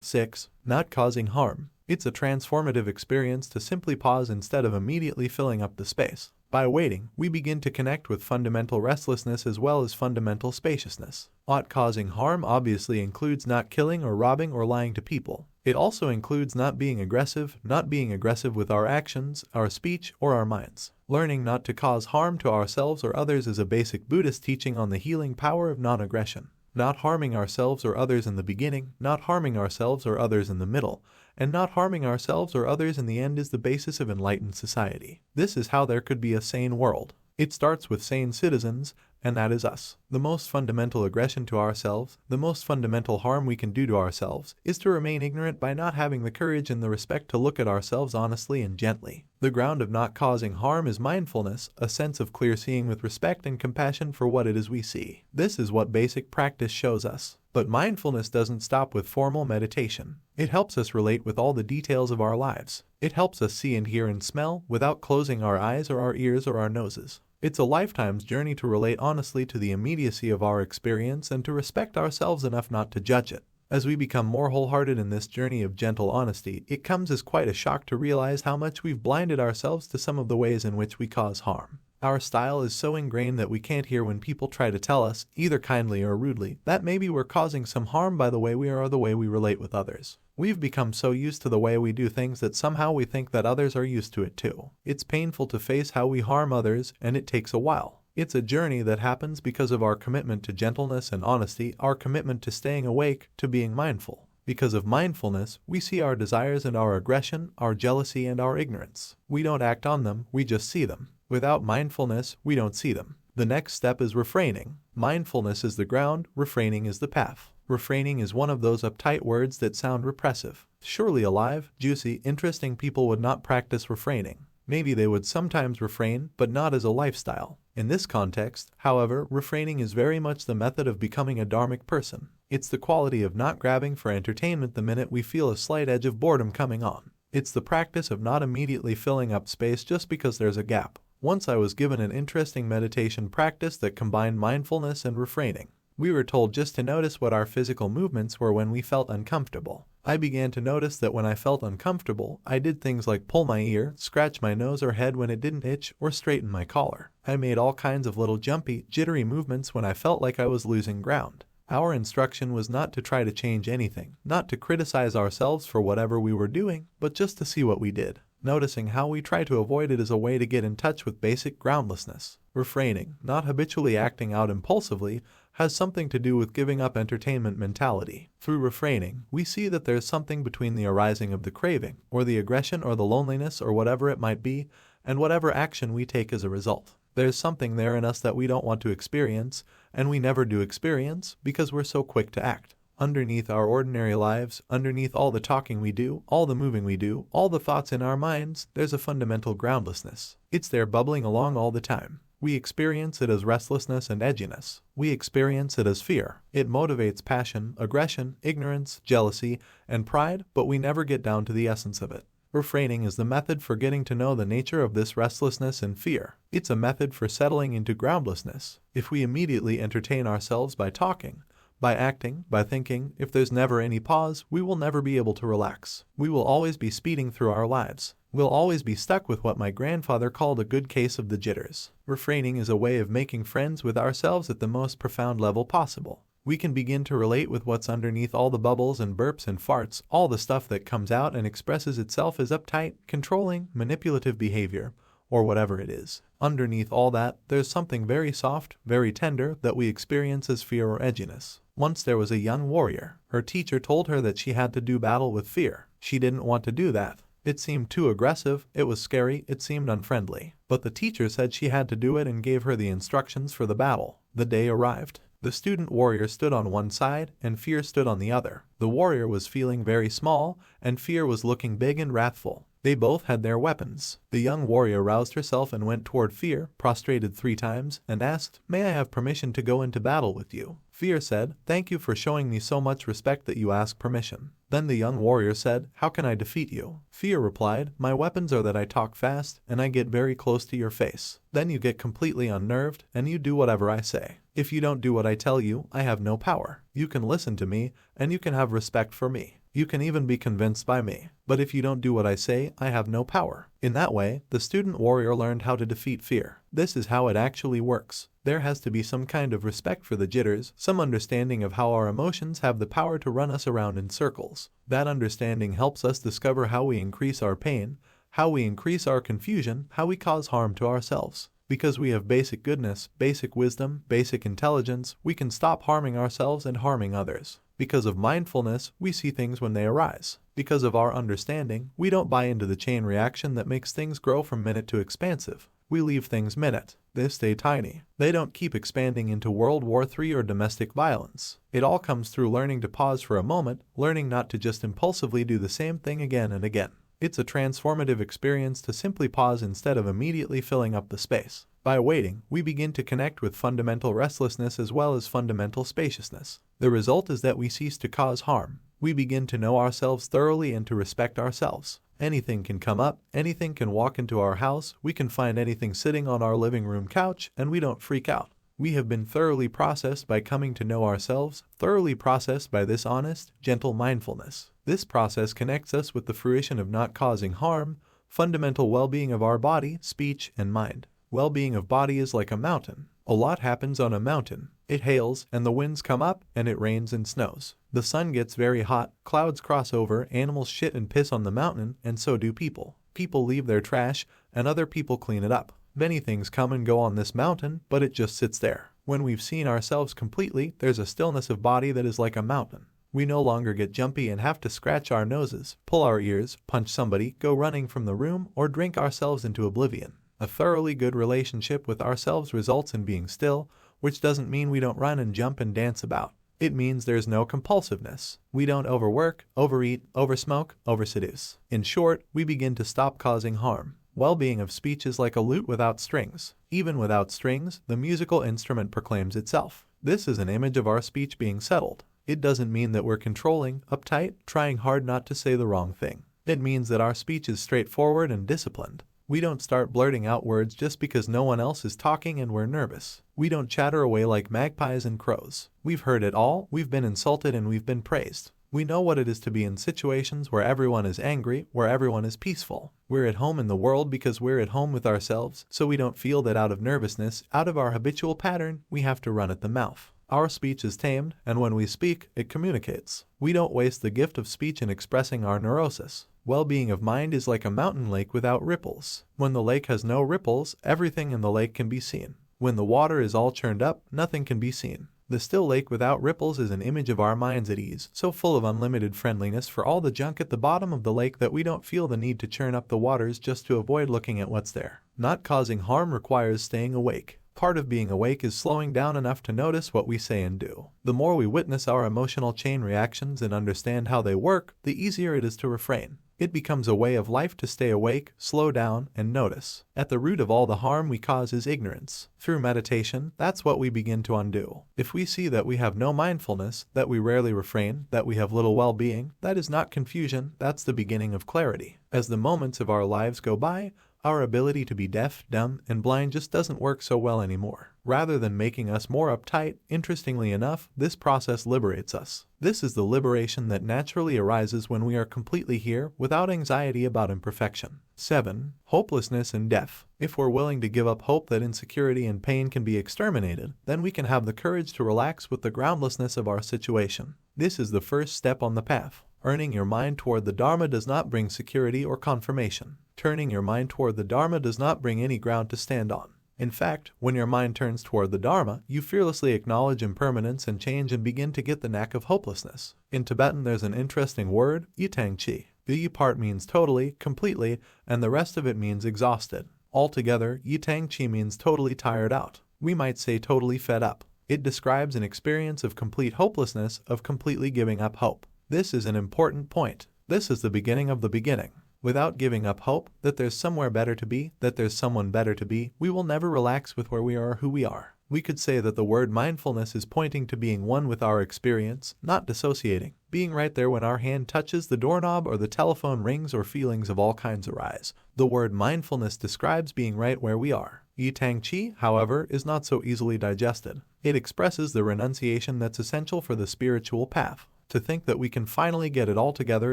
6. Not causing harm. It's a transformative experience to simply pause instead of immediately filling up the space. By waiting, we begin to connect with fundamental restlessness as well as fundamental spaciousness. Not causing harm obviously includes not killing or robbing or lying to people. It also includes not being aggressive with our actions, our speech, or our minds. Learning not to cause harm to ourselves or others is a basic Buddhist teaching on the healing power of non-aggression. Not harming ourselves or others in the beginning, not harming ourselves or others in the middle, and not harming ourselves or others in the end is the basis of enlightened society. This is how there could be a sane world. It starts with sane citizens, and that is us. The most fundamental aggression to ourselves, the most fundamental harm we can do to ourselves, is to remain ignorant by not having the courage and the respect to look at ourselves honestly and gently. The ground of not causing harm is mindfulness, a sense of clear seeing with respect and compassion for what it is we see. This is what basic practice shows us. But mindfulness doesn't stop with formal meditation. It helps us relate with all the details of our lives. It helps us see and hear and smell without closing our eyes or our ears or our noses. It's a lifetime's journey to relate honestly to the immediacy of our experience and to respect ourselves enough not to judge it. As we become more wholehearted in this journey of gentle honesty, it comes as quite a shock to realize how much we've blinded ourselves to some of the ways in which we cause harm. Our style is so ingrained that we can't hear when people try to tell us, either kindly or rudely, that maybe we're causing some harm by the way we are or the way we relate with others. We've become so used to the way we do things that somehow we think that others are used to it too. It's painful to face how we harm others, and it takes a while. It's a journey that happens because of our commitment to gentleness and honesty, our commitment to staying awake, to being mindful. Because of mindfulness, we see our desires and our aggression, our jealousy and our ignorance. We don't act on them, we just see them. Without mindfulness, we don't see them. The next step is refraining. Mindfulness is the ground, refraining is the path. Refraining is one of those uptight words that sound repressive. Surely alive, juicy, interesting people would not practice refraining. Maybe they would sometimes refrain, but not as a lifestyle. In this context, however, refraining is very much the method of becoming a dharmic person. It's the quality of not grabbing for entertainment the minute we feel a slight edge of boredom coming on. It's the practice of not immediately filling up space just because there's a gap. Once I was given an interesting meditation practice that combined mindfulness and refraining. We were told just to notice what our physical movements were when we felt uncomfortable. I began to notice that when I felt uncomfortable, I did things like pull my ear, scratch my nose or head when it didn't itch, or straighten my collar. I made all kinds of little jumpy, jittery movements when I felt like I was losing ground. Our instruction was not to try to change anything, not to criticize ourselves for whatever we were doing, but just to see what we did. Noticing how we try to avoid it is a way to get in touch with basic groundlessness. Refraining, not habitually acting out impulsively, has something to do with giving up entertainment mentality. Through refraining, we see that there's something between the arising of the craving, or the aggression or the loneliness or whatever it might be, and whatever action we take as a result. There's something there in us that we don't want to experience, and we never do experience because we're so quick to act. Underneath our ordinary lives, underneath all the talking we do, all the moving we do, all the thoughts in our minds, there's a fundamental groundlessness. It's there bubbling along all the time. We experience it as restlessness and edginess. We experience it as fear. It motivates passion, aggression, ignorance, jealousy, and pride, but we never get down to the essence of it. Refraining is the method for getting to know the nature of this restlessness and fear. It's a method for settling into groundlessness. If we immediately entertain ourselves by talking, by acting, by thinking, if there's never any pause, we will never be able to relax. We will always be speeding through our lives. We'll always be stuck with what my grandfather called a good case of the jitters. Refraining is a way of making friends with ourselves at the most profound level possible. We can begin to relate with what's underneath all the bubbles and burps and farts, all the stuff that comes out and expresses itself as uptight, controlling, manipulative behavior, or whatever it is. Underneath all that, there's something very soft, very tender that we experience as fear or edginess. Once there was a young warrior. Her teacher told her that she had to do battle with fear. She didn't want to do that. It seemed too aggressive, it was scary, it seemed unfriendly. But the teacher said she had to do it and gave her the instructions for the battle. The day arrived. The student warrior stood on one side, and fear stood on the other. The warrior was feeling very small, and fear was looking big and wrathful. They both had their weapons. The young warrior roused herself and went toward Fear, prostrated 3 times, and asked, "May I have permission to go into battle with you?" Fear said, "Thank you for showing me so much respect that you ask permission." Then the young warrior said, "How can I defeat you?" Fear replied, "My weapons are that I talk fast, and I get very close to your face. Then you get completely unnerved, and you do whatever I say. If you don't do what I tell you, I have no power. You can listen to me, and you can have respect for me. You can even be convinced by me. But if you don't do what I say, I have no power. In that way, the student warrior learned how to defeat fear. This is how it actually works. There has to be some kind of respect for the jitters, some understanding of how our emotions have the power to run us around in circles. That understanding helps us discover how we increase our pain, how we increase our confusion, how we cause harm to ourselves. Because we have basic goodness, basic wisdom, basic intelligence, we can stop harming ourselves and harming others. Because of mindfulness, we see things when they arise. Because of our understanding, we don't buy into the chain reaction that makes things grow from minute to expansive. We leave things minute. They stay tiny. They don't keep expanding into World War III or domestic violence. It all comes through learning to pause for a moment, learning not to just impulsively do the same thing again and again. It's a transformative experience to simply pause instead of immediately filling up the space. By waiting, we begin to connect with fundamental restlessness as well as fundamental spaciousness. The result is that we cease to cause harm. We begin to know ourselves thoroughly and to respect ourselves. Anything can come up, anything can walk into our house, we can find anything sitting on our living room couch, and we don't freak out. We have been thoroughly processed by coming to know ourselves, thoroughly processed by this honest, gentle mindfulness. This process connects us with the fruition of not causing harm, fundamental well-being of our body, speech, and mind. Well-being of body is like a mountain. A lot happens on a mountain. It hails, and the winds come up, and it rains and snows. The sun gets very hot, clouds cross over, animals shit and piss on the mountain, and so do people. People leave their trash, and other people clean it up. Many things come and go on this mountain, but it just sits there. When we've seen ourselves completely, there's a stillness of body that is like a mountain. We no longer get jumpy and have to scratch our noses, pull our ears, punch somebody, go running from the room, or drink ourselves into oblivion. A thoroughly good relationship with ourselves results in being still, which doesn't mean we don't run and jump and dance about. It means there's no compulsiveness. We don't overwork, overeat, oversmoke, overseduce. In short, we begin to stop causing harm. Well-being of speech is like a lute without strings. Even without strings, the musical instrument proclaims itself. This is an image of our speech being settled. It doesn't mean that we're controlling, uptight, trying hard not to say the wrong thing. It means that our speech is straightforward and disciplined. We don't start blurting out words just because no one else is talking and we're nervous. We don't chatter away like magpies and crows. We've heard it all, we've been insulted and we've been praised. We know what it is to be in situations where everyone is angry, where everyone is peaceful. We're at home in the world because we're at home with ourselves, so we don't feel that out of nervousness, out of our habitual pattern, we have to run at the mouth. Our speech is tamed, and when we speak, it communicates. We don't waste the gift of speech in expressing our neurosis. Well-being of mind is like a mountain lake without ripples. When the lake has no ripples, everything in the lake can be seen. When the water is all churned up, nothing can be seen. The still lake without ripples is an image of our minds at ease, so full of unlimited friendliness for all the junk at the bottom of the lake that we don't feel the need to churn up the waters just to avoid looking at what's there. Not causing harm requires staying awake. Part of being awake is slowing down enough to notice what we say and do. The more we witness our emotional chain reactions and understand how they work, the easier it is to refrain. It becomes a way of life to stay awake, slow down, and notice. At the root of all the harm we cause is ignorance. Through meditation, that's what we begin to undo. If we see that we have no mindfulness, that we rarely refrain, that we have little well-being, that is not confusion, that's the beginning of clarity. As the moments of our lives go by, our ability to be deaf, dumb, and blind just doesn't work so well anymore. Rather than making us more uptight, interestingly enough, this process liberates us. This is the liberation that naturally arises when we are completely here, without anxiety about imperfection. 7. Hopelessness and death. If we're willing to give up hope that insecurity and pain can be exterminated, then we can have the courage to relax with the groundlessness of our situation. This is the first step on the path. Earning your mind toward the Dharma does not bring security or confirmation. Turning your mind toward the Dharma does not bring any ground to stand on. In fact, when your mind turns toward the Dharma, you fearlessly acknowledge impermanence and change and begin to get the knack of hopelessness. In Tibetan there's an interesting word, yitang chi. The yi part means totally, completely, and the rest of it means exhausted. Altogether, yitang chi means totally tired out. We might say totally fed up. It describes an experience of complete hopelessness, of completely giving up hope. This is an important point. This is the beginning of the beginning. Without giving up hope that there's somewhere better to be, that there's someone better to be, we will never relax with where we are or who we are. We could say that the word mindfulness is pointing to being one with our experience, not dissociating, being right there when our hand touches the doorknob or the telephone rings or feelings of all kinds arise. The word mindfulness describes being right where we are. Yitang Chi, however, is not so easily digested. It expresses the renunciation that's essential for the spiritual path. To think that we can finally get it all together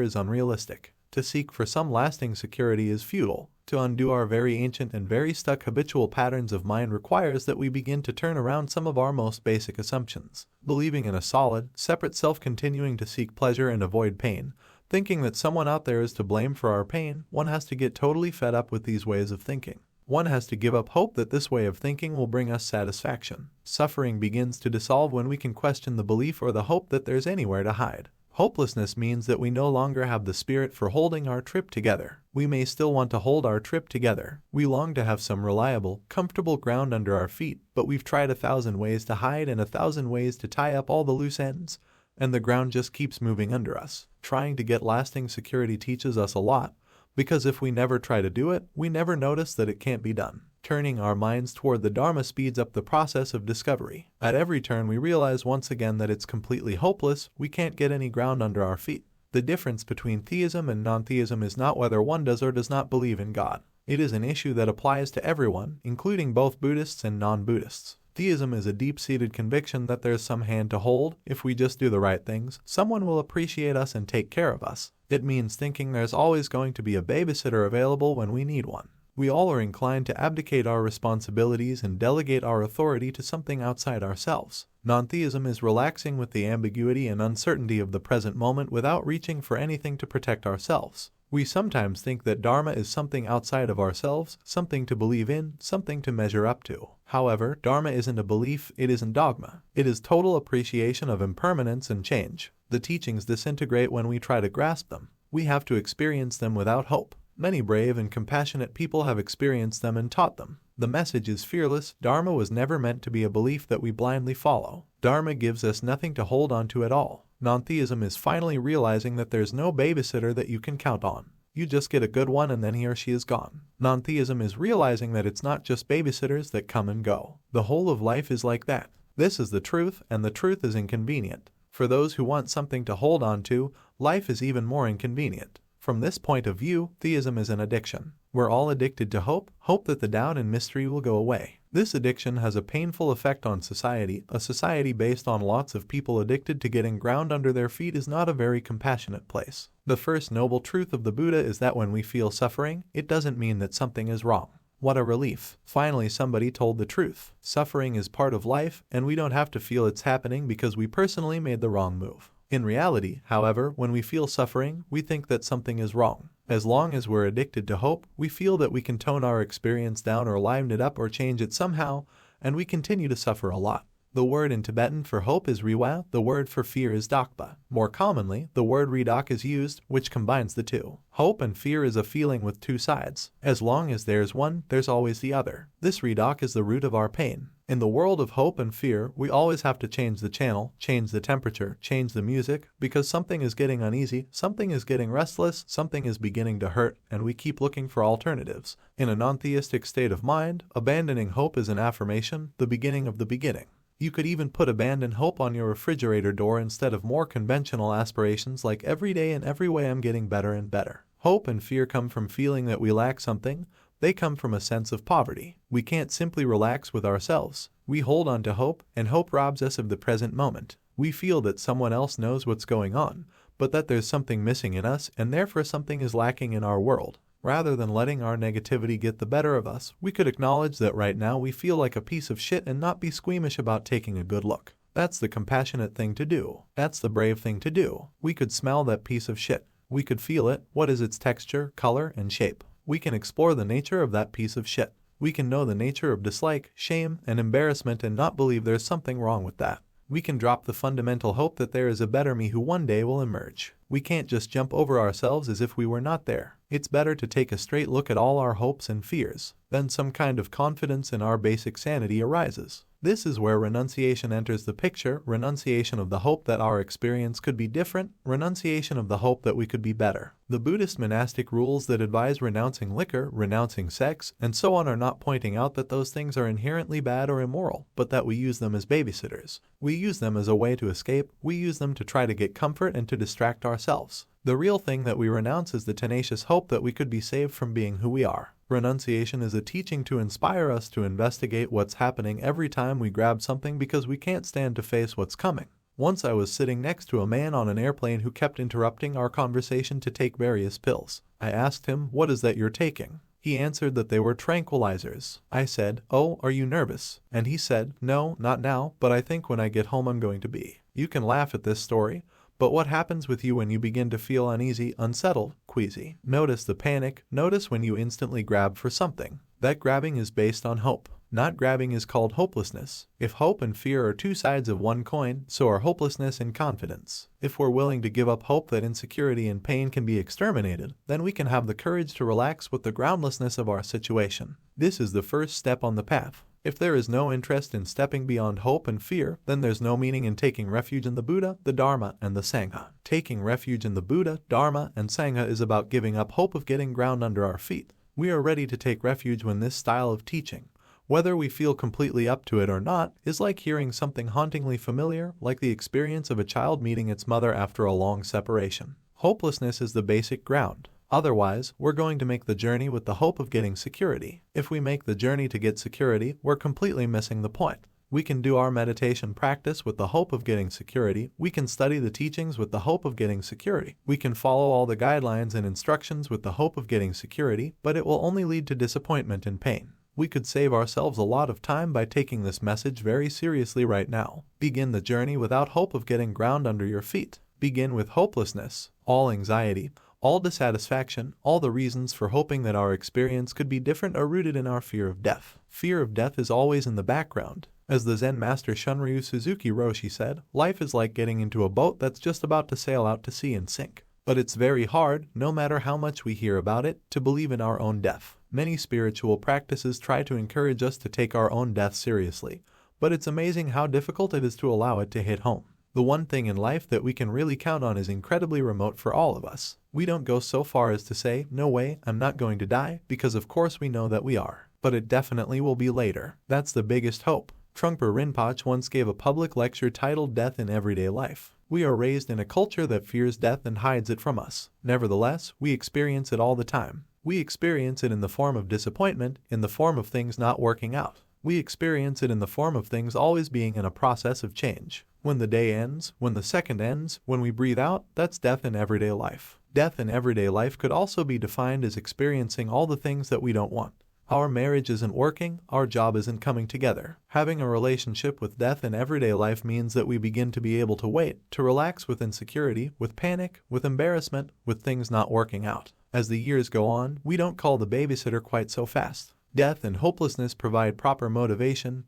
is unrealistic. To seek for some lasting security is futile. To undo our very ancient and very stuck habitual patterns of mind requires that we begin to turn around some of our most basic assumptions. Believing in a solid, separate self continuing to seek pleasure and avoid pain, thinking that someone out there is to blame for our pain, one has to get totally fed up with these ways of thinking. One has to give up hope that this way of thinking will bring us satisfaction. Suffering begins to dissolve when we can question the belief or the hope that there's anywhere to hide. Hopelessness means that we no longer have the spirit for holding our trip together. We may still want to hold our trip together. We long to have some reliable, comfortable ground under our feet, but we've tried 1,000 ways to hide and 1,000 ways to tie up all the loose ends, and the ground just keeps moving under us. Trying to get lasting security teaches us a lot, because if we never try to do it, we never notice that it can't be done. Turning our minds toward the Dharma speeds up the process of discovery. At every turn we realize once again that it's completely hopeless, we can't get any ground under our feet. The difference between theism and non-theism is not whether one does or does not believe in God. It is an issue that applies to everyone, including both Buddhists and non-Buddhists. Theism is a deep-seated conviction that there's some hand to hold. If we just do the right things, someone will appreciate us and take care of us. It means thinking there's always going to be a babysitter available when we need one. We all are inclined to abdicate our responsibilities and delegate our authority to something outside ourselves. Non-theism is relaxing with the ambiguity and uncertainty of the present moment without reaching for anything to protect ourselves. We sometimes think that Dharma is something outside of ourselves, something to believe in, something to measure up to. However, Dharma isn't a belief, it isn't dogma. It is total appreciation of impermanence and change. The teachings disintegrate when we try to grasp them. We have to experience them without hope. Many brave and compassionate people have experienced them and taught them. The message is fearless. Dharma was never meant to be a belief that we blindly follow. Dharma gives us nothing to hold on to at all. Non-theism is finally realizing that there's no babysitter that you can count on. You just get a good one and then he or she is gone. Non-theism is realizing that it's not just babysitters that come and go. The whole of life is like that. This is the truth, and the truth is inconvenient. For those who want something to hold on to, life is even more inconvenient. From this point of view, theism is an addiction. We're all addicted to hope, hope that the doubt and mystery will go away. This addiction has a painful effect on society. A society based on lots of people addicted to getting ground under their feet is not a very compassionate place. The first noble truth of the Buddha is that when we feel suffering, it doesn't mean that something is wrong. What a relief. Finally, somebody told the truth. Suffering is part of life, and we don't have to feel it's happening because we personally made the wrong move. In reality, however, when we feel suffering, we think that something is wrong. As long as we're addicted to hope, we feel that we can tone our experience down or liven it up or change it somehow, and we continue to suffer a lot. The word in Tibetan for hope is riwa, the word for fear is dakpa. More commonly, the word ridak is used, which combines the two. Hope and fear is a feeling with two sides. As long as there's one, there's always the other. This ridak is the root of our pain. In the world of hope and fear, we always have to change the channel, change the temperature, change the music, because something is getting uneasy, something is getting restless, something is beginning to hurt, and we keep looking for alternatives. In a non-theistic state of mind, abandoning hope is an affirmation, the beginning of the beginning. You could even put abandon hope on your refrigerator door instead of more conventional aspirations like every day in every way I'm getting better and better. Hope and fear come from feeling that we lack something. They come from a sense of poverty. We can't simply relax with ourselves. We hold on to hope, and hope robs us of the present moment. We feel that someone else knows what's going on, but that there's something missing in us, and therefore something is lacking in our world. Rather than letting our negativity get the better of us, we could acknowledge that right now we feel like a piece of shit and not be squeamish about taking a good look. That's the compassionate thing to do. That's the brave thing to do. We could smell that piece of shit. We could feel it. What is its texture, color, and shape? We can explore the nature of that piece of shit. We can know the nature of dislike, shame, and embarrassment and not believe there's something wrong with that. We can drop the fundamental hope that there is a better me who one day will emerge. We can't just jump over ourselves as if we were not there. It's better to take a straight look at all our hopes and fears. Then some kind of confidence in our basic sanity arises. This is where renunciation enters the picture, renunciation of the hope that our experience could be different, renunciation of the hope that we could be better. The Buddhist monastic rules that advise renouncing liquor, renouncing sex, and so on are not pointing out that those things are inherently bad or immoral, but that we use them as babysitters. We use them as a way to escape, we use them to try to get comfort and to distract ourselves. The real thing that we renounce is the tenacious hope that we could be saved from being who we are. Renunciation is a teaching to inspire us to investigate what's happening every time we grab something because we can't stand to face what's coming. Once I was sitting next to a man on an airplane who kept interrupting our conversation to take various pills. I asked him, "What is that you're taking?" He answered that they were tranquilizers. I said, "Oh, are you nervous?" And he said, "No, not now, but I think when I get home I'm going to be." You can laugh at this story, but what happens with you when you begin to feel uneasy, unsettled, queasy? Notice the panic. Notice when you instantly grab for something. That grabbing is based on hope. Not grabbing is called hopelessness. If hope and fear are two sides of one coin, so are hopelessness and confidence. If we're willing to give up hope that insecurity and pain can be exterminated, then we can have the courage to relax with the groundlessness of our situation. This is the first step on the path. If there is no interest in stepping beyond hope and fear, then there's no meaning in taking refuge in the Buddha, the Dharma, and the Sangha. Taking refuge in the Buddha, Dharma, and Sangha is about giving up hope of getting ground under our feet. We are ready to take refuge when this style of teaching, whether we feel completely up to it or not, is like hearing something hauntingly familiar, like the experience of a child meeting its mother after a long separation. Hopelessness is the basic ground. Otherwise, we're going to make the journey with the hope of getting security. If we make the journey to get security, we're completely missing the point. We can do our meditation practice with the hope of getting security. We can study the teachings with the hope of getting security. We can follow all the guidelines and instructions with the hope of getting security, but it will only lead to disappointment and pain. We could save ourselves a lot of time by taking this message very seriously right now. Begin the journey without hope of getting ground under your feet. Begin with hopelessness, all anxiety, all dissatisfaction, all the reasons for hoping that our experience could be different are rooted in our fear of death. Fear of death is always in the background. As the Zen master Shunryu Suzuki Roshi said, life is like getting into a boat that's just about to sail out to sea and sink. But it's very hard, no matter how much we hear about it, to believe in our own death. Many spiritual practices try to encourage us to take our own death seriously, but it's amazing how difficult it is to allow it to hit home. The one thing in life that we can really count on is incredibly remote for all of us. We don't go so far as to say, "No way, I'm not going to die," because of course we know that we are. But it definitely will be later. That's the biggest hope. Trungpa Rinpoche once gave a public lecture titled Death in Everyday Life. We are raised in a culture that fears death and hides it from us. Nevertheless, we experience it all the time. We experience it in the form of disappointment, in the form of things not working out. We experience it in the form of things always being in a process of change. When the day ends, when the second ends, when we breathe out, that's death in everyday life. Death in everyday life could also be defined as experiencing all the things that we don't want. Our marriage isn't working, our job isn't coming together. Having a relationship with death in everyday life means that we begin to be able to wait, to relax with insecurity, with panic, with embarrassment, with things not working out. As the years go on, we don't call the babysitter quite so fast. Death and hopelessness provide proper motivation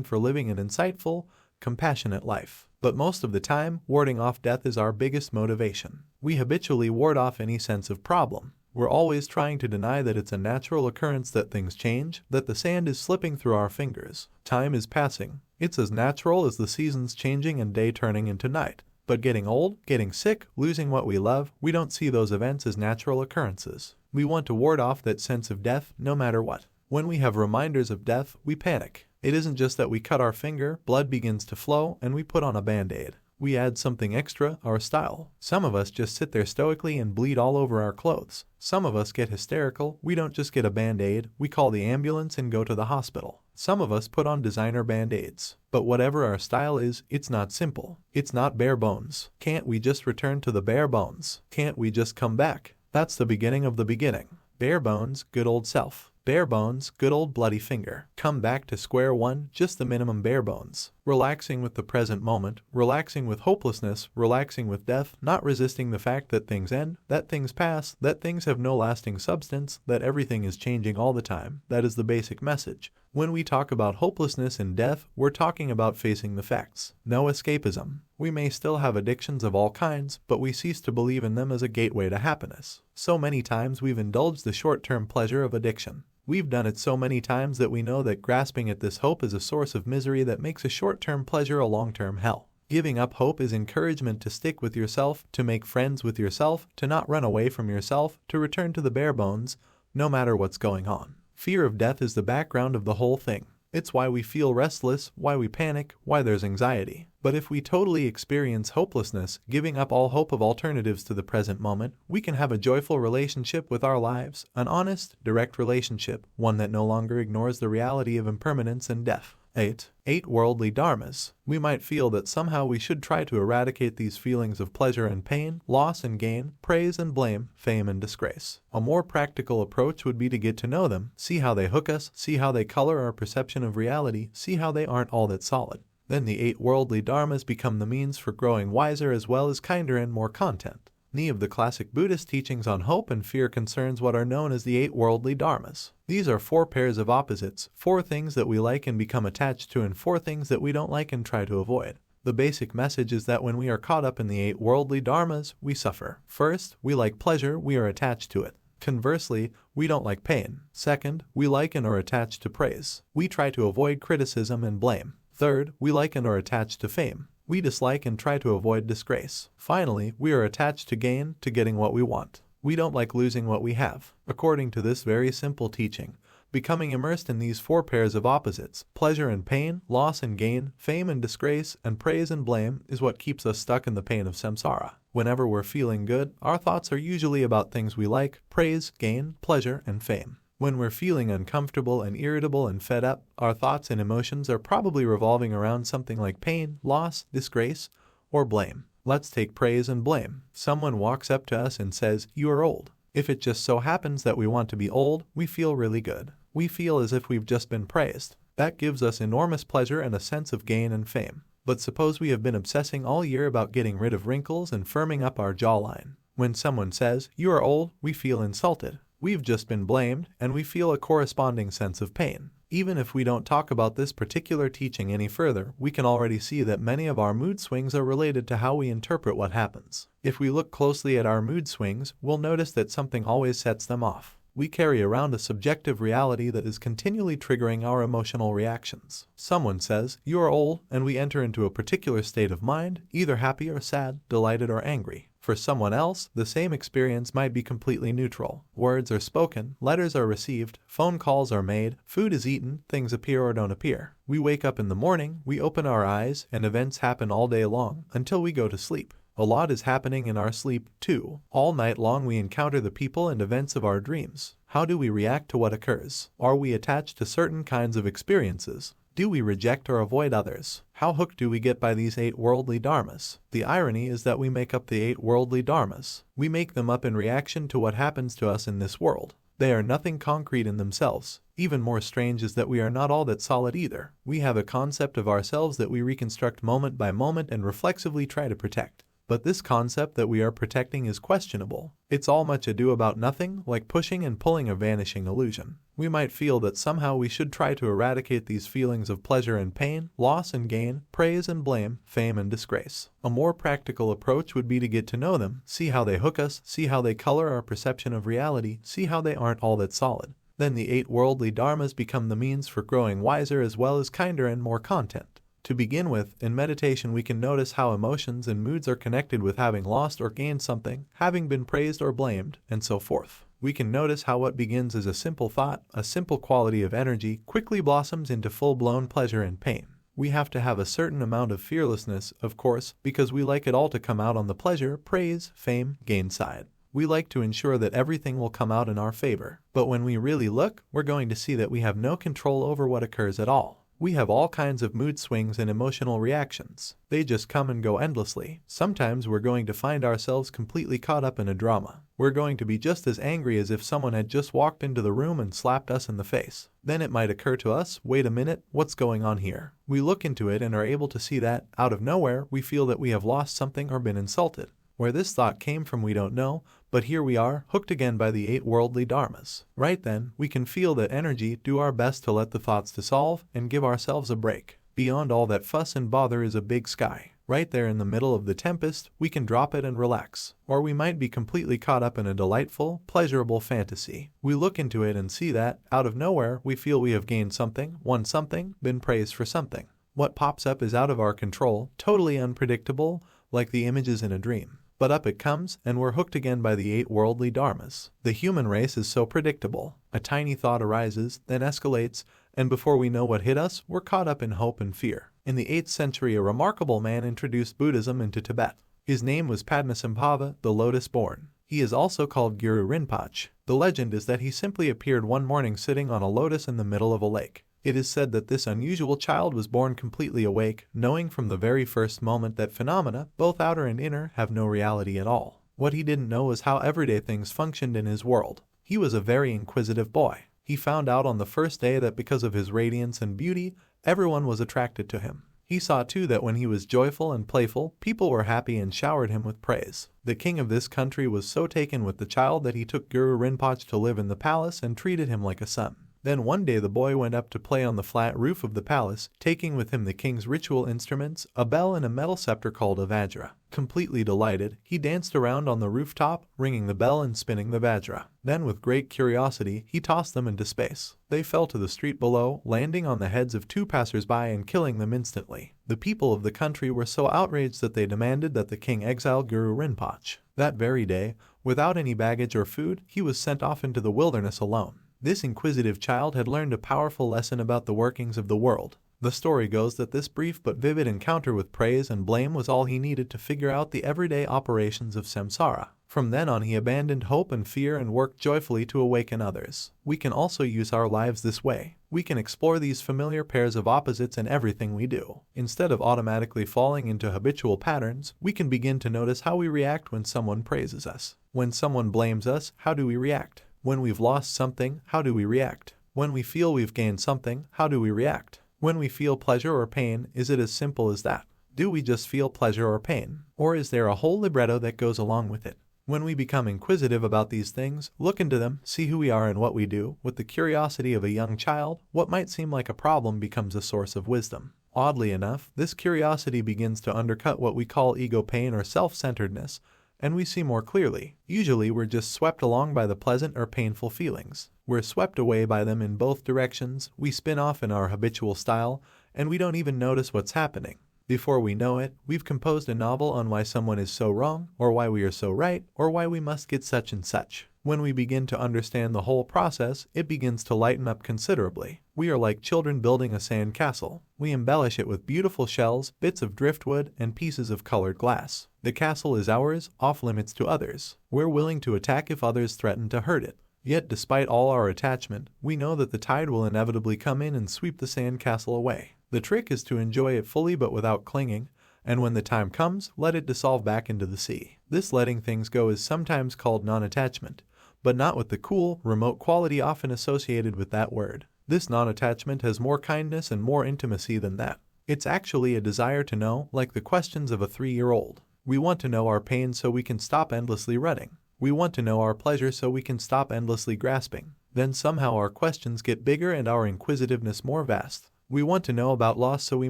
for living an insightful, compassionate life. But most of the time, warding off death is our biggest motivation. We habitually ward off any sense of problem. We're always trying to deny that it's a natural occurrence that things change, that the sand is slipping through our fingers. Time is passing. It's as natural as the seasons changing and day turning into night. But getting old, getting sick, losing what we love, we don't see those events as natural occurrences. We want to ward off that sense of death no matter what. When we have reminders of death, we panic. It isn't just that we cut our finger, blood begins to flow, and we put on a band-aid. We add something extra, our style. Some of us just sit there stoically and bleed all over our clothes. Some of us get hysterical. We don't just get a band-aid, we call the ambulance and go to the hospital. Some of us put on designer band-aids. But whatever our style is, it's not simple. It's not bare bones. Can't we just return to the bare bones? Can't we just come back? That's the beginning of the beginning. Bare bones, good old self. Bare bones, good old bloody finger. Come back to square one, just the minimum bare bones. Relaxing with the present moment, relaxing with hopelessness, relaxing with death, not resisting the fact that things end, that things pass, that things have no lasting substance, that everything is changing all the time. That is the basic message. When we talk about hopelessness and death, we're talking about facing the facts. No escapism. We may still have addictions of all kinds, but we cease to believe in them as a gateway to happiness. So many times we've indulged the short-term pleasure of addiction. We've done it so many times that we know that grasping at this hope is a source of misery that makes a short-term pleasure a long-term hell. Giving up hope is encouragement to stick with yourself, to make friends with yourself, to not run away from yourself, to return to the bare bones, no matter what's going on. Fear of death is the background of the whole thing. It's why we feel restless, why we panic, why there's anxiety. But if we totally experience hopelessness, giving up all hope of alternatives to the present moment, we can have a joyful relationship with our lives, an honest, direct relationship, one that no longer ignores the reality of impermanence and death. 8. 8 worldly dharmas. We might feel that somehow we should try to eradicate these feelings of pleasure and pain, loss and gain, praise and blame, fame and disgrace. A more practical approach would be to get to know them, see how they hook us, see how they color our perception of reality, see how they aren't all that solid. Then the 8 worldly dharmas become the means for growing wiser as well as kinder and more content. Any of the classic Buddhist teachings on hope and fear concerns what are known as the 8 worldly dharmas. These are 4 pairs of opposites, 4 things that we like and become attached to and 4 things that we don't like and try to avoid. The basic message is that when we are caught up in the 8 worldly dharmas, we suffer. First, we like pleasure, we are attached to it. Conversely, we don't like pain. Second, we like and are attached to praise. We try to avoid criticism and blame. Third, we like and are attached to fame. We dislike and try to avoid disgrace. Finally, we are attached to gain, to getting what we want. We don't like losing what we have. According to this very simple teaching, becoming immersed in these 4 pairs of opposites, pleasure and pain, loss and gain, fame and disgrace, and praise and blame, is what keeps us stuck in the pain of samsara. Whenever we're feeling good, our thoughts are usually about things we like, praise, gain, pleasure, and fame. When we're feeling uncomfortable and irritable and fed up, our thoughts and emotions are probably revolving around something like pain, loss, disgrace, or blame. Let's take praise and blame. Someone walks up to us and says, "You are old." If it just so happens that we want to be old, we feel really good. We feel as if we've just been praised. That gives us enormous pleasure and a sense of gain and fame. But suppose we have been obsessing all year about getting rid of wrinkles and firming up our jawline. When someone says, "You are old," we feel insulted. We've just been blamed, and we feel a corresponding sense of pain. Even if we don't talk about this particular teaching any further, we can already see that many of our mood swings are related to how we interpret what happens. If we look closely at our mood swings, we'll notice that something always sets them off. We carry around a subjective reality that is continually triggering our emotional reactions. Someone says, "You are old," and we enter into a particular state of mind, either happy or sad, delighted or angry. For someone else, the same experience might be completely neutral. Words are spoken, letters are received, phone calls are made, food is eaten, things appear or don't appear. We wake up in the morning, we open our eyes, and events happen all day long, until we go to sleep. A lot is happening in our sleep, too. All night long we encounter the people and events of our dreams. How do we react to what occurs? Are we attached to certain kinds of experiences? Do we reject or avoid others? How hooked do we get by these 8 worldly dharmas? The irony is that we make up the 8 worldly dharmas. We make them up in reaction to what happens to us in this world. They are nothing concrete in themselves. Even more strange is that we are not all that solid either. We have a concept of ourselves that we reconstruct moment by moment and reflexively try to protect. But this concept that we are protecting is questionable. It's all much ado about nothing, like pushing and pulling a vanishing illusion. We might feel that somehow we should try to eradicate these feelings of pleasure and pain, loss and gain, praise and blame, fame and disgrace. A more practical approach would be to get to know them, see how they hook us, see how they color our perception of reality, see how they aren't all that solid. Then the 8 worldly dharmas become the means for growing wiser as well as kinder and more content. To begin with, in meditation we can notice how emotions and moods are connected with having lost or gained something, having been praised or blamed, and so forth. We can notice how what begins as a simple thought, a simple quality of energy, quickly blossoms into full-blown pleasure and pain. We have to have a certain amount of fearlessness, of course, because we like it all to come out on the pleasure, praise, fame, gain side. We like to ensure that everything will come out in our favor. But when we really look, we're going to see that we have no control over what occurs at all. We have all kinds of mood swings and emotional reactions. They just come and go endlessly. Sometimes we're going to find ourselves completely caught up in a drama. We're going to be just as angry as if someone had just walked into the room and slapped us in the face. Then it might occur to us, wait a minute, what's going on here? We look into it and are able to see that, out of nowhere, we feel that we have lost something or been insulted. Where this thought came from we don't know, but here we are, hooked again by the 8 worldly dharmas. Right then, we can feel that energy, do our best to let the thoughts dissolve, and give ourselves a break. Beyond all that fuss and bother is a big sky. Right there in the middle of the tempest, we can drop it and relax. Or we might be completely caught up in a delightful, pleasurable fantasy. We look into it and see that, out of nowhere, we feel we have gained something, won something, been praised for something. What pops up is out of our control, totally unpredictable, like the images in a dream. But up it comes, and we're hooked again by the 8 worldly dharmas. The human race is so predictable. A tiny thought arises, then escalates, and before we know what hit us, we're caught up in hope and fear. In the 8th century, a remarkable man introduced Buddhism into Tibet. His name was Padmasambhava, the lotus-born. He is also called Guru Rinpoche. The legend is that he simply appeared one morning sitting on a lotus in the middle of a lake. It is said that this unusual child was born completely awake, knowing from the very first moment that phenomena, both outer and inner, have no reality at all. What he didn't know was how everyday things functioned in his world. He was a very inquisitive boy. He found out on the first day that because of his radiance and beauty, everyone was attracted to him. He saw too that when he was joyful and playful, people were happy and showered him with praise. The king of this country was so taken with the child that he took Guru Rinpoche to live in the palace and treated him like a son. Then one day the boy went up to play on the flat roof of the palace, taking with him the king's ritual instruments, a bell and a metal scepter called a vajra. Completely delighted, he danced around on the rooftop, ringing the bell and spinning the vajra. Then with great curiosity, he tossed them into space. They fell to the street below, landing on the heads of 2 passers-by and killing them instantly. The people of the country were so outraged that they demanded that the king exile Guru Rinpoche. That very day, without any baggage or food, he was sent off into the wilderness alone. This inquisitive child had learned a powerful lesson about the workings of the world. The story goes that this brief but vivid encounter with praise and blame was all he needed to figure out the everyday operations of samsara. From then on he abandoned hope and fear and worked joyfully to awaken others. We can also use our lives this way. We can explore these familiar pairs of opposites in everything we do. Instead of automatically falling into habitual patterns, we can begin to notice how we react when someone praises us. When someone blames us, how do we react? When we've lost something, how do we react? When we feel we've gained something, how do we react? When we feel pleasure or pain, is it as simple as that? Do we just feel pleasure or pain? Or is there a whole libretto that goes along with it? When we become inquisitive about these things, look into them, see who we are and what we do, with the curiosity of a young child, what might seem like a problem becomes a source of wisdom. Oddly enough, this curiosity begins to undercut what we call ego pain or self-centeredness, and we see more clearly. Usually we're just swept along by the pleasant or painful feelings. We're swept away by them in both directions, we spin off in our habitual style, and we don't even notice what's happening. Before we know it, we've composed a novel on why someone is so wrong, or why we are so right, or why we must get such and such. When we begin to understand the whole process, it begins to lighten up considerably. We are like children building a sand castle. We embellish it with beautiful shells, bits of driftwood, and pieces of colored glass. The castle is ours, off limits to others. We're willing to attack if others threaten to hurt it. Yet despite all our attachment, we know that the tide will inevitably come in and sweep the sand castle away. The trick is to enjoy it fully but without clinging, and when the time comes, let it dissolve back into the sea. This letting things go is sometimes called non-attachment, but not with the cool, remote quality often associated with that word. This non-attachment has more kindness and more intimacy than that. It's actually a desire to know, like the questions of a 3-year-old. We want to know our pain so we can stop endlessly running. We want to know our pleasure so we can stop endlessly grasping. Then somehow our questions get bigger and our inquisitiveness more vast. We want to know about loss so we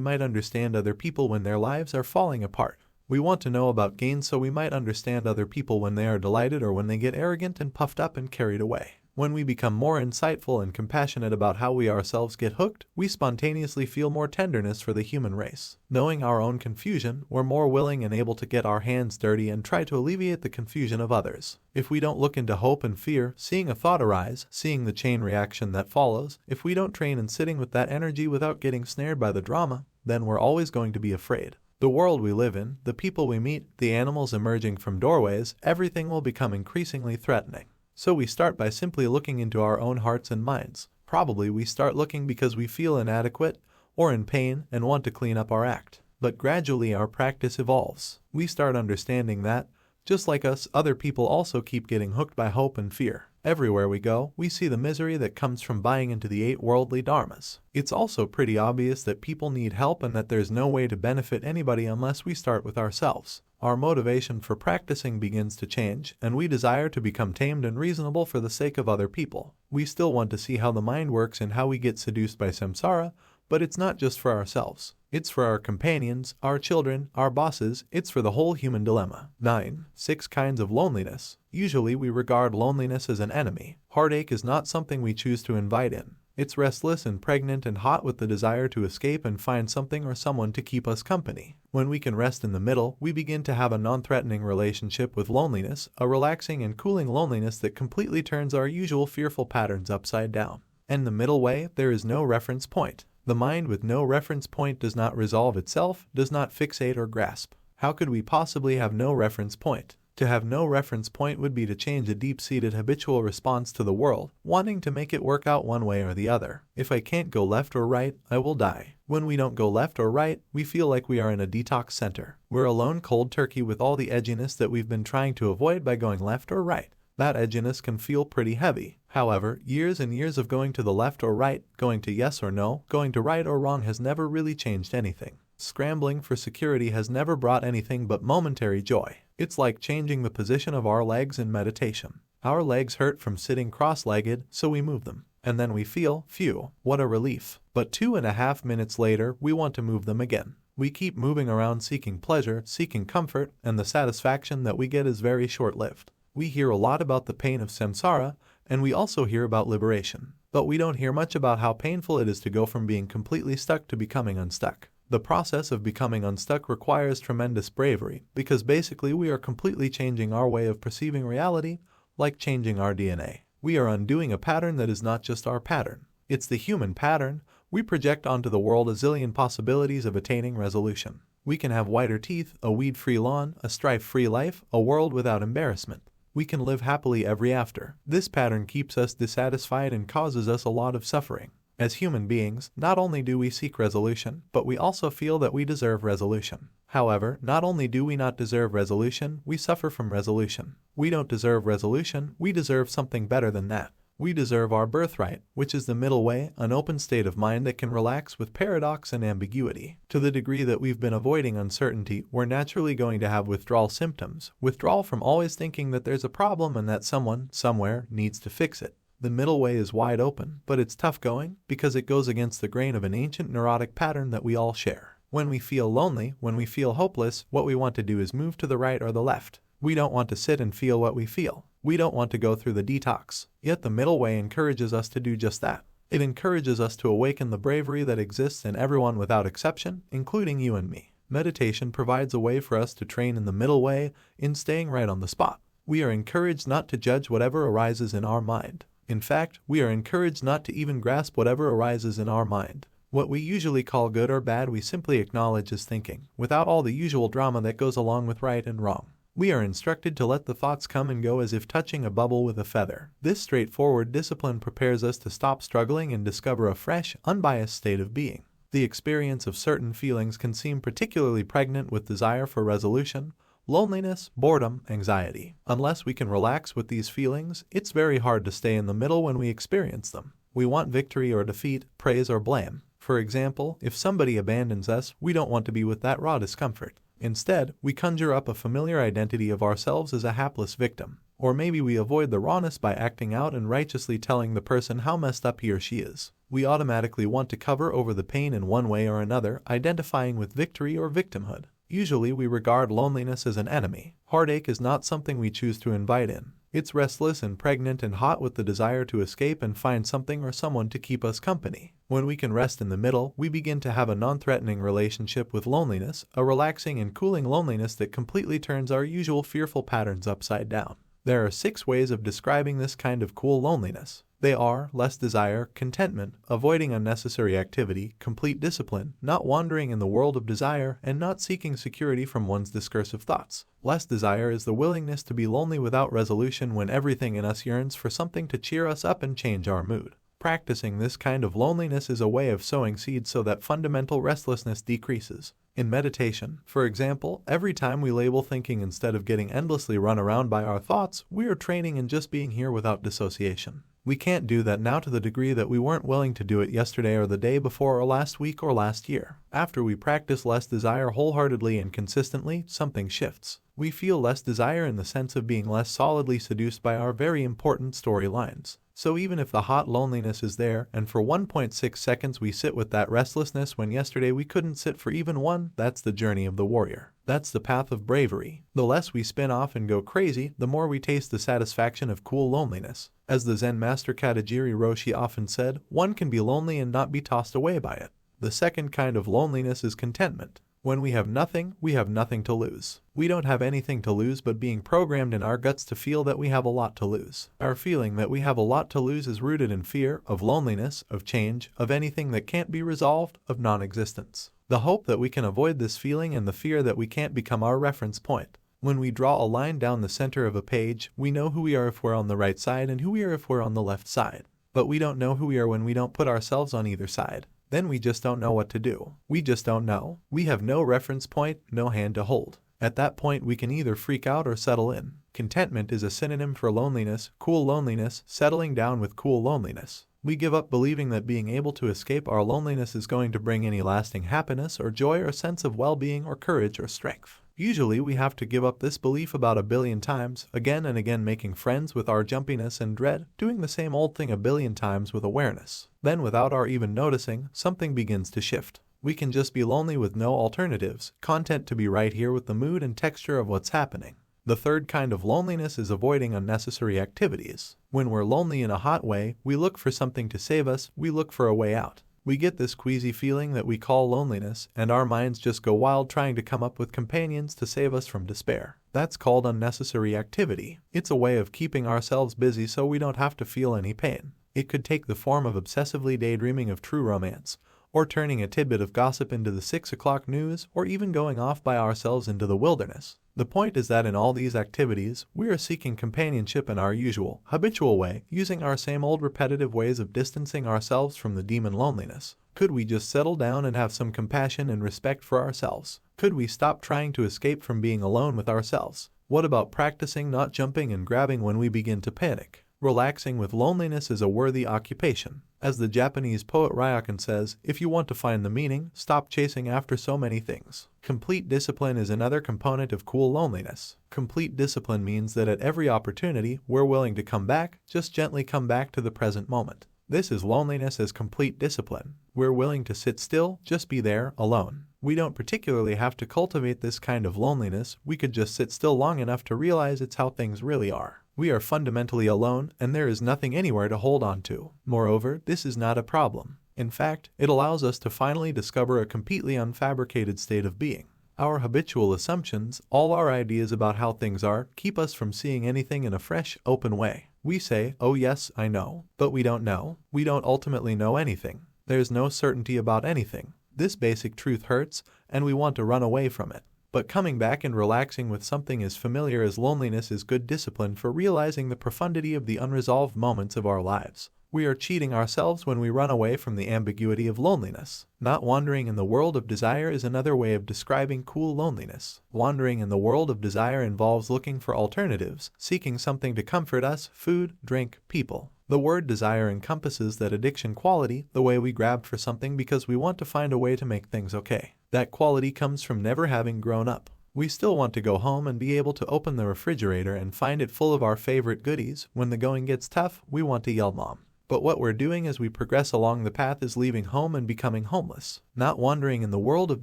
might understand other people when their lives are falling apart. We want to know about gain so we might understand other people when they are delighted or when they get arrogant and puffed up and carried away. When we become more insightful and compassionate about how we ourselves get hooked, we spontaneously feel more tenderness for the human race. Knowing our own confusion, we're more willing and able to get our hands dirty and try to alleviate the confusion of others. If we don't look into hope and fear, seeing a thought arise, seeing the chain reaction that follows, if we don't train in sitting with that energy without getting snared by the drama, then we're always going to be afraid. The world we live in, the people we meet, the animals emerging from doorways, everything will become increasingly threatening. So we start by simply looking into our own hearts and minds. Probably we start looking because we feel inadequate or in pain and want to clean up our act. But gradually our practice evolves. We start understanding that, just like us, other people also keep getting hooked by hope and fear. Everywhere we go, we see the misery that comes from buying into the 8 worldly dharmas. It's also pretty obvious that people need help and that there's no way to benefit anybody unless we start with ourselves. Our motivation for practicing begins to change, and we desire to become tamed and reasonable for the sake of other people. We still want to see how the mind works and how we get seduced by samsara, but it's not just for ourselves. It's for our companions, our children, our bosses, it's for the whole human dilemma. 9. 6 kinds of loneliness. Usually we regard loneliness as an enemy. Heartache is not something we choose to invite in. It's restless and pregnant and hot with the desire to escape and find something or someone to keep us company. When we can rest in the middle, we begin to have a non-threatening relationship with loneliness, a relaxing and cooling loneliness that completely turns our usual fearful patterns upside down. And the middle way, there is no reference point. The mind with no reference point does not resolve itself, does not fixate or grasp. How could we possibly have no reference point? To have no reference point would be to change a deep-seated habitual response to the world, wanting to make it work out one way or the other. If I can't go left or right, I will die. When we don't go left or right, we feel like we are in a detox center. We're a lone cold turkey with all the edginess that we've been trying to avoid by going left or right. That edginess can feel pretty heavy. However, years and years of going to the left or right, going to yes or no, going to right or wrong has never really changed anything. Scrambling for security has never brought anything but momentary joy. It's like changing the position of our legs in meditation. Our legs hurt from sitting cross-legged, so we move them. And then we feel, phew, what a relief. But 2.5 minutes later, we want to move them again. We keep moving around seeking pleasure, seeking comfort, and the satisfaction that we get is very short-lived. We hear a lot about the pain of samsara, and we also hear about liberation. But we don't hear much about how painful it is to go from being completely stuck to becoming unstuck. The process of becoming unstuck requires tremendous bravery, because basically we are completely changing our way of perceiving reality, like changing our DNA. We are undoing a pattern that is not just our pattern. It's the human pattern. We project onto the world a zillion possibilities of attaining resolution. We can have whiter teeth, a weed-free lawn, a strife-free life, a world without embarrassment. We can live happily ever after. This pattern keeps us dissatisfied and causes us a lot of suffering. As human beings, not only do we seek resolution, but we also feel that we deserve resolution. However, not only do we not deserve resolution, we suffer from resolution. We don't deserve resolution, we deserve something better than that. We deserve our birthright, which is the middle way, an open state of mind that can relax with paradox and ambiguity. To the degree that we've been avoiding uncertainty, we're naturally going to have withdrawal symptoms. Withdrawal from always thinking that there's a problem and that someone, somewhere, needs to fix it. The middle way is wide open, but it's tough going because it goes against the grain of an ancient neurotic pattern that we all share. When we feel lonely, when we feel hopeless, what we want to do is move to the right or the left. We don't want to sit and feel what we feel. We don't want to go through the detox. Yet the middle way encourages us to do just that. It encourages us to awaken the bravery that exists in everyone without exception, including you and me. Meditation provides a way for us to train in the middle way, in staying right on the spot. We are encouraged not to judge whatever arises in our mind. In fact, we are encouraged not to even grasp whatever arises in our mind. What we usually call good or bad we simply acknowledge as thinking, without all the usual drama that goes along with right and wrong. We are instructed to let the thoughts come and go as if touching a bubble with a feather. This straightforward discipline prepares us to stop struggling and discover a fresh, unbiased state of being. The experience of certain feelings can seem particularly pregnant with desire for resolution, loneliness, boredom, anxiety. Unless we can relax with these feelings, it's very hard to stay in the middle when we experience them. We want victory or defeat, praise or blame. For example, if somebody abandons us, we don't want to be with that raw discomfort. Instead, we conjure up a familiar identity of ourselves as a hapless victim. Or maybe we avoid the rawness by acting out and righteously telling the person how messed up he or she is. We automatically want to cover over the pain in one way or another, identifying with victory or victimhood. Usually we regard loneliness as an enemy. Heartache is not something we choose to invite in. It's restless and pregnant and hot with the desire to escape and find something or someone to keep us company. When we can rest in the middle, we begin to have a non-threatening relationship with loneliness, a relaxing and cooling loneliness that completely turns our usual fearful patterns upside down. There are 6 ways of describing this kind of cool loneliness. They are less desire, contentment, avoiding unnecessary activity, complete discipline, not wandering in the world of desire, and not seeking security from one's discursive thoughts. Less desire is the willingness to be lonely without resolution when everything in us yearns for something to cheer us up and change our mood. Practicing this kind of loneliness is a way of sowing seeds so that fundamental restlessness decreases. In meditation, for example, every time we label thinking instead of getting endlessly run around by our thoughts, we are training in just being here without dissociation. We can't do that now to the degree that we weren't willing to do it yesterday or the day before or last week or last year. After we practice less desire wholeheartedly and consistently, something shifts. We feel less desire in the sense of being less solidly seduced by our very important storylines. So even if the hot loneliness is there, and for 1.6 seconds we sit with that restlessness when yesterday we couldn't sit for even one, that's the journey of the warrior. That's the path of bravery. The less we spin off and go crazy, the more we taste the satisfaction of cool loneliness. As the Zen master Katagiri Roshi often said, one can be lonely and not be tossed away by it. The second kind of loneliness is contentment. When we have nothing to lose. We don't have anything to lose but being programmed in our guts to feel that we have a lot to lose. Our feeling that we have a lot to lose is rooted in fear, of loneliness, of change, of anything that can't be resolved, of non-existence. The hope that we can avoid this feeling and the fear that we can't become our reference point. When we draw a line down the center of a page, we know who we are if we're on the right side and who we are if we're on the left side. But we don't know who we are when we don't put ourselves on either side. Then we just don't know what to do. We just don't know. We have no reference point, no hand to hold. At that point, we can either freak out or settle in. Contentment is a synonym for loneliness, cool loneliness, settling down with cool loneliness. We give up believing that being able to escape our loneliness is going to bring any lasting happiness or joy or sense of well-being or courage or strength. Usually we have to give up this belief about 1,000,000,000 times, again and again, making friends with our jumpiness and dread, doing the same old thing 1,000,000,000 times with awareness. Then, without our even noticing, something begins to shift. We can just be lonely with no alternatives, content to be right here with the mood and texture of what's happening. The third kind of loneliness is avoiding unnecessary activities. When we're lonely in a hot way, we look for something to save us, we look for a way out. We get this queasy feeling that we call loneliness, and our minds just go wild trying to come up with companions to save us from despair. That's called unnecessary activity. It's a way of keeping ourselves busy so we don't have to feel any pain. It could take the form of obsessively daydreaming of true romance, or turning a tidbit of gossip into the 6 o'clock news, or even going off by ourselves into the wilderness. The point is that in all these activities, we are seeking companionship in our usual, habitual way, using our same old repetitive ways of distancing ourselves from the demon loneliness. Could we just settle down and have some compassion and respect for ourselves? Could we stop trying to escape from being alone with ourselves? What about practicing not jumping and grabbing when we begin to panic? Relaxing with loneliness is a worthy occupation. As the Japanese poet Ryokan says, if you want to find the meaning, stop chasing after so many things. Complete discipline is another component of cool loneliness. Complete discipline means that at every opportunity, we're willing to come back, just gently come back to the present moment. This is loneliness as complete discipline. We're willing to sit still, just be there, alone. We don't particularly have to cultivate this kind of loneliness, we could just sit still long enough to realize it's how things really are. We are fundamentally alone, and there is nothing anywhere to hold on to. Moreover, this is not a problem. In fact, it allows us to finally discover a completely unfabricated state of being. Our habitual assumptions, all our ideas about how things are, keep us from seeing anything in a fresh, open way. We say, oh yes, I know, but we don't know. We don't ultimately know anything. There's no certainty about anything. This basic truth hurts, and we want to run away from it. But coming back and relaxing with something as familiar as loneliness is good discipline for realizing the profundity of the unresolved moments of our lives. We are cheating ourselves when we run away from the ambiguity of loneliness. Not wandering in the world of desire is another way of describing cool loneliness. Wandering in the world of desire involves looking for alternatives, seeking something to comfort us, food, drink, people. The word desire encompasses that addiction quality, the way we grab for something because we want to find a way to make things okay. That quality comes from never having grown up. We still want to go home and be able to open the refrigerator and find it full of our favorite goodies. When the going gets tough, we want to yell mom. But what we're doing as we progress along the path is leaving home and becoming homeless. Not wandering in the world of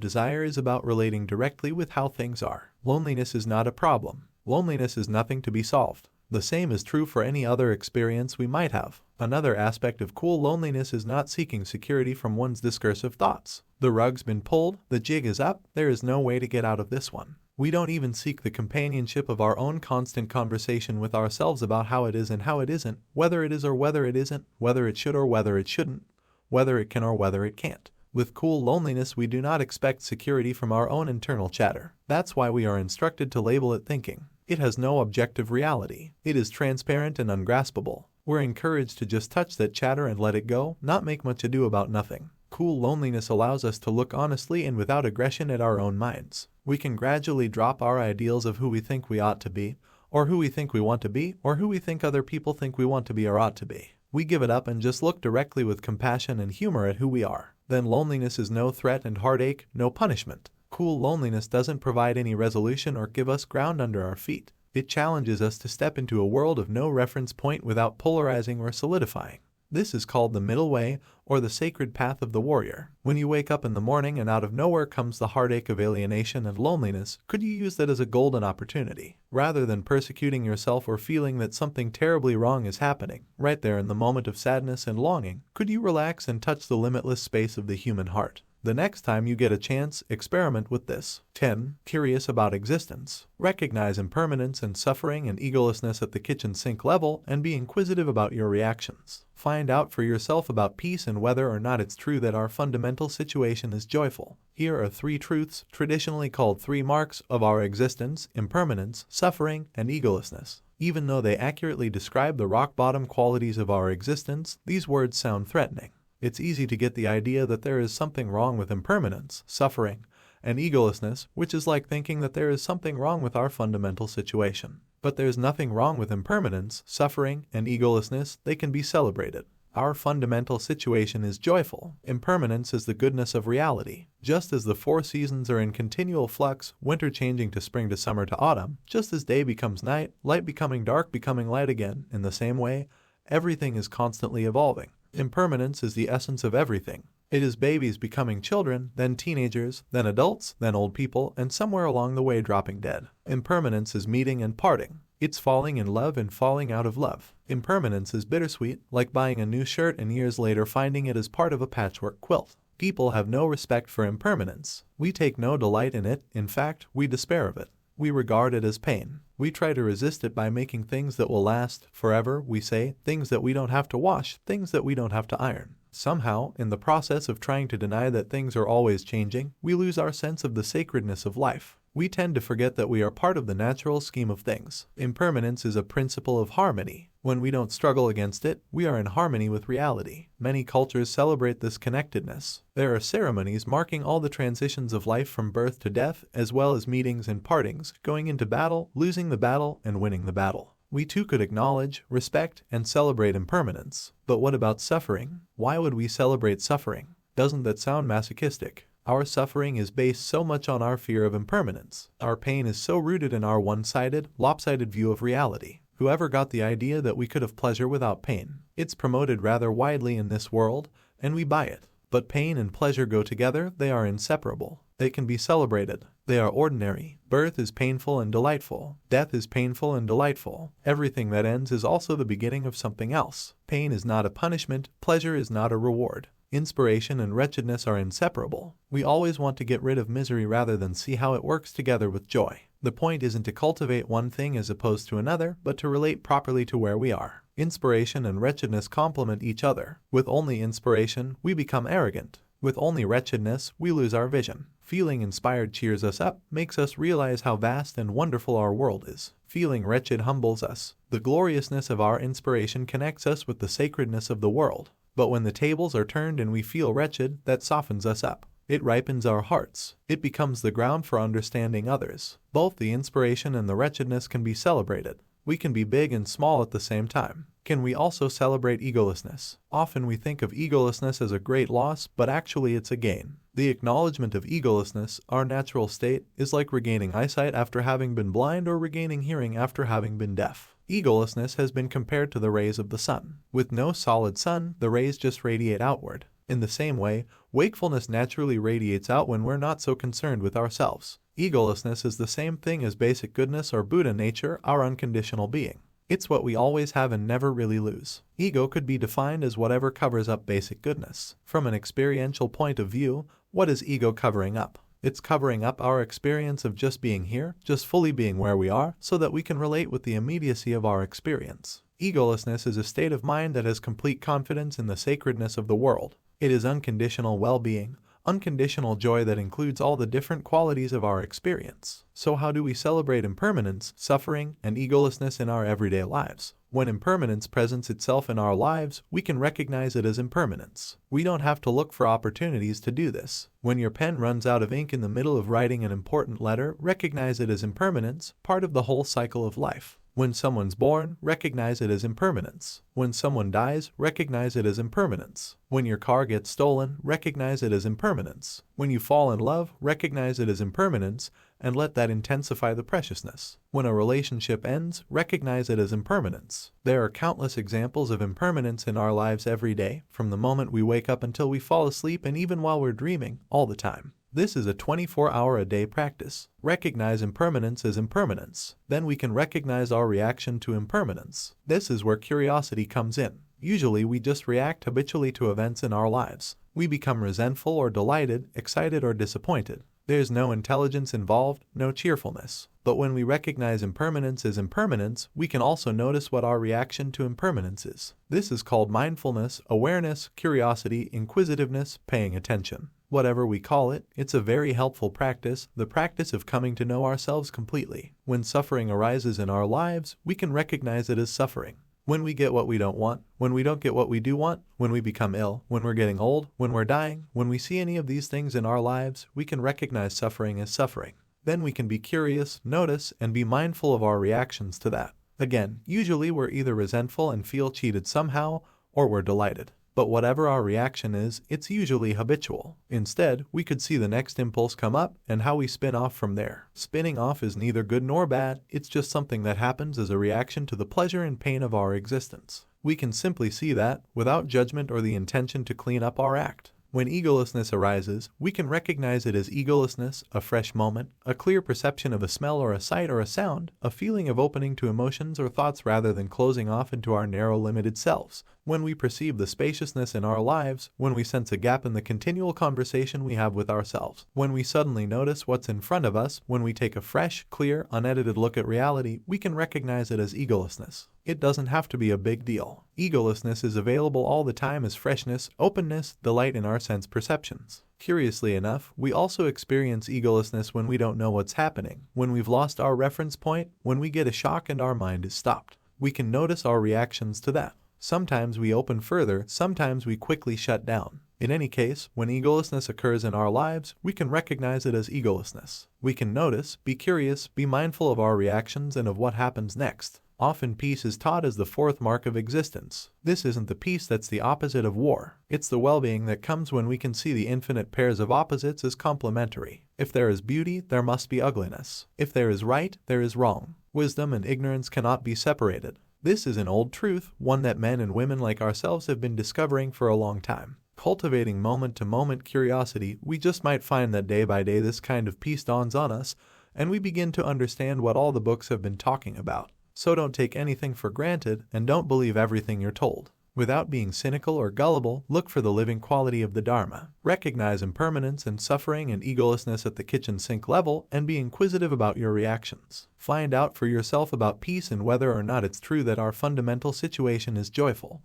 desire is about relating directly with how things are. Loneliness is not a problem. Loneliness is nothing to be solved. The same is true for any other experience we might have. Another aspect of cool loneliness is not seeking security from one's discursive thoughts. The rug's been pulled, the jig is up, there is no way to get out of this one. We don't even seek the companionship of our own constant conversation with ourselves about how it is and how it isn't, whether it is or whether it isn't, whether it should or whether it shouldn't, whether it can or whether it can't. With cool loneliness, we do not expect security from our own internal chatter. That's why we are instructed to label it thinking. It has no objective reality. It is transparent and ungraspable. We're encouraged to just touch that chatter and let it go, not make much ado about nothing. Cool loneliness allows us to look honestly and without aggression at our own minds. We can gradually drop our ideals of who we think we ought to be, or who we think we want to be, or who we think other people think we want to be or ought to be. We give it up and just look directly with compassion and humor at who we are. Then loneliness is no threat and heartache, no punishment. Cool loneliness doesn't provide any resolution or give us ground under our feet. It challenges us to step into a world of no reference point without polarizing or solidifying. This is called the middle way, or the sacred path of the warrior. When you wake up in the morning and out of nowhere comes the heartache of alienation and loneliness, could you use that as a golden opportunity? Rather than persecuting yourself or feeling that something terribly wrong is happening, right there in the moment of sadness and longing, could you relax and touch the limitless space of the human heart? The next time you get a chance, experiment with this. 10. Curious about existence. Recognize impermanence and suffering and egolessness at the kitchen sink level and be inquisitive about your reactions. Find out for yourself about peace and whether or not it's true that our fundamental situation is joyful. Here are 3 truths, traditionally called 3 marks of our existence: impermanence, suffering, and egolessness. Even though they accurately describe the rock-bottom qualities of our existence, these words sound threatening. It's easy to get the idea that there is something wrong with impermanence, suffering, and egolessness, which is like thinking that there is something wrong with our fundamental situation. But there's nothing wrong with impermanence, suffering, and egolessness. They can be celebrated. Our fundamental situation is joyful. Impermanence is the goodness of reality. Just as the 4 seasons are in continual flux, winter changing to spring to summer to autumn, just as day becomes night, light becoming dark, becoming light again, in the same way, everything is constantly evolving. Impermanence is the essence of everything. It is babies becoming children, then teenagers, then adults, then old people, and somewhere along the way dropping dead. Impermanence is meeting and parting. It's falling in love and falling out of love. Impermanence is bittersweet, like buying a new shirt and years later finding it as part of a patchwork quilt. People have no respect for impermanence. We take no delight in it. In fact, we despair of it. We regard it as pain. We try to resist it by making things that will last forever, we say, things that we don't have to wash, things that we don't have to iron. Somehow, in the process of trying to deny that things are always changing, we lose our sense of the sacredness of life. We tend to forget that we are part of the natural scheme of things. Impermanence is a principle of harmony. When we don't struggle against it, we are in harmony with reality. Many cultures celebrate this connectedness. There are ceremonies marking all the transitions of life from birth to death, as well as meetings and partings, going into battle, losing the battle, and winning the battle. We too could acknowledge, respect, and celebrate impermanence. But what about suffering? Why would we celebrate suffering? Doesn't that sound masochistic? Our suffering is based so much on our fear of impermanence. Our pain is so rooted in our one-sided, lopsided view of reality. Whoever got the idea that we could have pleasure without pain? It's promoted rather widely in this world, and we buy it. But pain and pleasure go together. They are inseparable. They can be celebrated. They are ordinary. Birth is painful and delightful. Death is painful and delightful. Everything that ends is also the beginning of something else. Pain is not a punishment. Pleasure is not a reward. Inspiration and wretchedness are inseparable. We always want to get rid of misery rather than see how it works together with joy. The point isn't to cultivate one thing as opposed to another, but to relate properly to where we are. Inspiration and wretchedness complement each other. With only inspiration, we become arrogant. With only wretchedness, we lose our vision. Feeling inspired cheers us up, makes us realize how vast and wonderful our world is. Feeling wretched humbles us. The gloriousness of our inspiration connects us with the sacredness of the world. But when the tables are turned and we feel wretched, that softens us up. It ripens our hearts. It becomes the ground for understanding others. Both the inspiration and the wretchedness can be celebrated. We can be big and small at the same time. Can we also celebrate egolessness? Often we think of egolessness as a great loss, but actually it's a gain. The acknowledgement of egolessness, our natural state, is like regaining eyesight after having been blind or regaining hearing after having been deaf. Egolessness has been compared to the rays of the sun. With no solid sun, the rays just radiate outward. In the same way, wakefulness naturally radiates out when we're not so concerned with ourselves. Egolessness is the same thing as basic goodness or Buddha nature, our unconditional being. It's what we always have and never really lose. Ego could be defined as whatever covers up basic goodness. From an experiential point of view, what is ego covering up? It's covering up our experience of just being here, just fully being where we are, so that we can relate with the immediacy of our experience. Egolessness is a state of mind that has complete confidence in the sacredness of the world. It is unconditional well-being, unconditional joy that includes all the different qualities of our experience. So how do we celebrate impermanence, suffering, and egolessness in our everyday lives? When impermanence presents itself in our lives, we can recognize it as impermanence. We don't have to look for opportunities to do this. When your pen runs out of ink in the middle of writing an important letter, recognize it as impermanence, part of the whole cycle of life. When someone's born, recognize it as impermanence. When someone dies, recognize it as impermanence. When your car gets stolen, recognize it as impermanence. When you fall in love, recognize it as impermanence, and let that intensify the preciousness. When a relationship ends, recognize it as impermanence. There are countless examples of impermanence in our lives every day, from the moment we wake up until we fall asleep and even while we're dreaming, all the time. This is a 24-hour-a-day practice. Recognize impermanence as impermanence. Then we can recognize our reaction to impermanence. This is where curiosity comes in. Usually we just react habitually to events in our lives. We become resentful or delighted, excited or disappointed. There's no intelligence involved, no cheerfulness. But when we recognize impermanence as impermanence, we can also notice what our reaction to impermanence is. This is called mindfulness, awareness, curiosity, inquisitiveness, paying attention. Whatever we call it, it's a very helpful practice, the practice of coming to know ourselves completely. When suffering arises in our lives, we can recognize it as suffering. When we get what we don't want, when we don't get what we do want, when we become ill, when we're getting old, when we're dying, when we see any of these things in our lives, we can recognize suffering as suffering. Then we can be curious, notice, and be mindful of our reactions to that. Again, usually we're either resentful and feel cheated somehow, or we're delighted. But whatever our reaction is, it's usually habitual. Instead, we could see the next impulse come up and how we spin off from there. Spinning off is neither good nor bad, it's just something that happens as a reaction to the pleasure and pain of our existence. We can simply see that, without judgment or the intention to clean up our act. When egolessness arises, we can recognize it as egolessness, a fresh moment, a clear perception of a smell or a sight or a sound, a feeling of opening to emotions or thoughts rather than closing off into our narrow limited selves. When we perceive the spaciousness in our lives, when we sense a gap in the continual conversation we have with ourselves, when we suddenly notice what's in front of us, when we take a fresh, clear, unedited look at reality, we can recognize it as egolessness. It doesn't have to be a big deal. Egolessness is available all the time as freshness, openness, delight in our sense perceptions. Curiously enough, we also experience egolessness when we don't know what's happening, when we've lost our reference point, when we get a shock and our mind is stopped. We can notice our reactions to that. Sometimes we open further, sometimes we quickly shut down. In any case, when egolessness occurs in our lives, we can recognize it as egolessness. We can notice, be curious, be mindful of our reactions and of what happens next. Often peace is taught as the fourth mark of existence. This isn't the peace that's the opposite of war. It's the well-being that comes when we can see the infinite pairs of opposites as complementary. If there is beauty, there must be ugliness. If there is right, there is wrong. Wisdom and ignorance cannot be separated. This is an old truth, one that men and women like ourselves have been discovering for a long time. Cultivating moment-to-moment curiosity, we just might find that day by day this kind of peace dawns on us, and we begin to understand what all the books have been talking about. So don't take anything for granted, and don't believe everything you're told. Without being cynical or gullible, look for the living quality of the Dharma. Recognize impermanence and suffering and egolessness at the kitchen sink level, and be inquisitive about your reactions. Find out for yourself about peace and whether or not it's true that our fundamental situation is joyful.